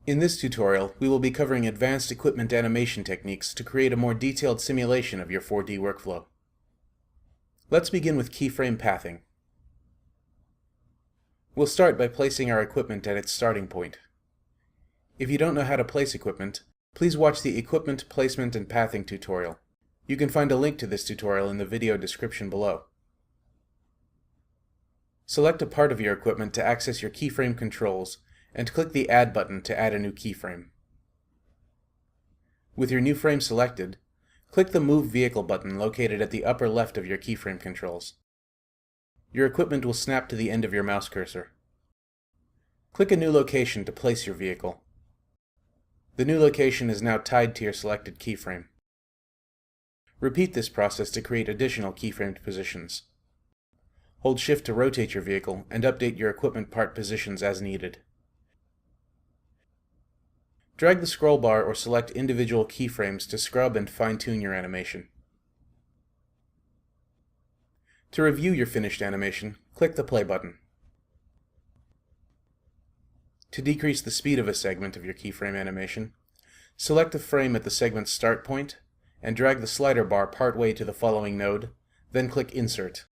In this tutorial, we will be covering advanced equipment animation techniques to create a more detailed simulation of your 4D workflow. Let's begin with keyframe pathing. We'll start by placing our equipment at its starting point. If you don't know how to place equipment, please watch the Equipment Placement and Pathing tutorial. You can find a link to this tutorial in the video description below. Select a part of your equipment to access your keyframe controls, and click the Add button to add a new keyframe. With your new frame selected, click the Move Vehicle button located at the upper left of your keyframe controls. Your equipment will snap to the end of your mouse cursor. Click a new location to place your vehicle. The new location is now tied to your selected keyframe. Repeat this process to create additional keyframed positions. Hold Shift to rotate your vehicle and update your equipment part positions as needed. Drag the scroll bar or select individual keyframes to scrub and fine-tune your animation. To review your finished animation, click the play button. To decrease the speed of a segment of your keyframe animation, select the frame at the segment's start point and drag the slider bar partway to the following node, then click Insert.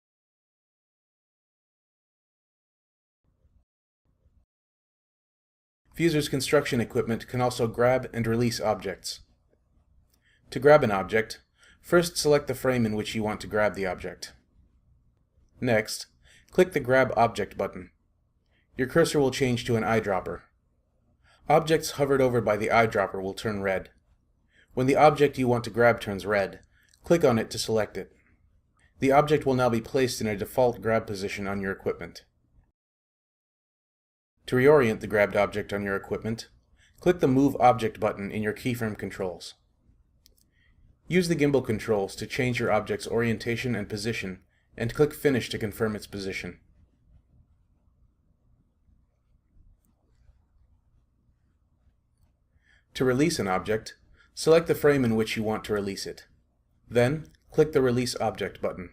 Fuser's construction equipment can also grab and release objects. To grab an object, first select the frame in which you want to grab the object. Next, click the Grab Object button. Your cursor will change to an eyedropper. Objects hovered over by the eyedropper will turn red. When the object you want to grab turns red, click on it to select it. The object will now be placed in a default grab position on your equipment. To reorient the grabbed object on your equipment, click the Move Object button in your keyframe controls. Use the gimbal controls to change your object's orientation and position, and click Finish to confirm its position. To release an object, select the frame in which you want to release it. Then, click the Release Object button.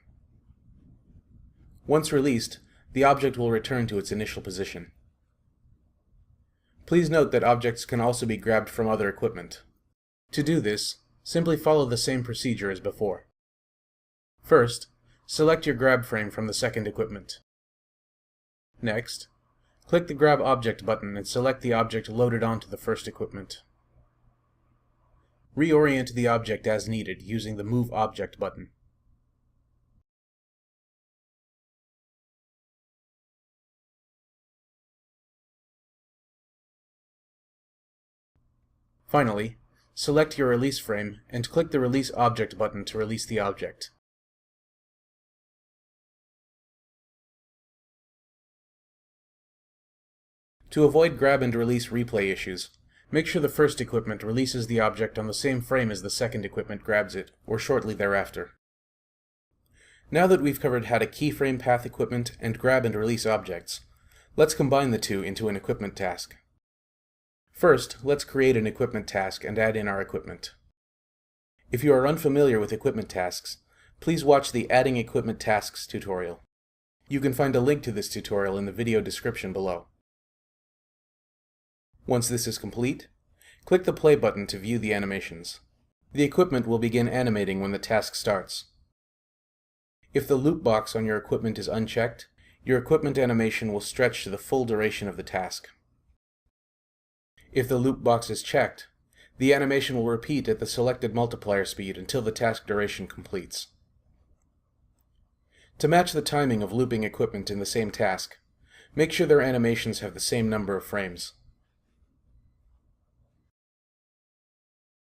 Once released, the object will return to its initial position. Please note that objects can also be grabbed from other equipment. To do this, simply follow the same procedure as before. First, select your grab frame from the second equipment. Next, click the Grab Object button and select the object loaded onto the first equipment. Reorient the object as needed using the Move Object button. Finally, select your release frame and click the Release Object button to release the object. To avoid grab and release replay issues, make sure the first equipment releases the object on the same frame as the second equipment grabs it, or shortly thereafter. Now that we've covered how to keyframe path equipment and grab and release objects, let's combine the two into an equipment task. First, let's create an equipment task and add in our equipment. If you are unfamiliar with equipment tasks, please watch the Adding Equipment Tasks tutorial. You can find a link to this tutorial in the video description below. Once this is complete, click the play button to view the animations. The equipment will begin animating when the task starts. If the loop box on your equipment is unchecked, your equipment animation will stretch to the full duration of the task. If the loop box is checked, the animation will repeat at the selected multiplier speed until the task duration completes. To match the timing of looping equipment in the same task, make sure their animations have the same number of frames.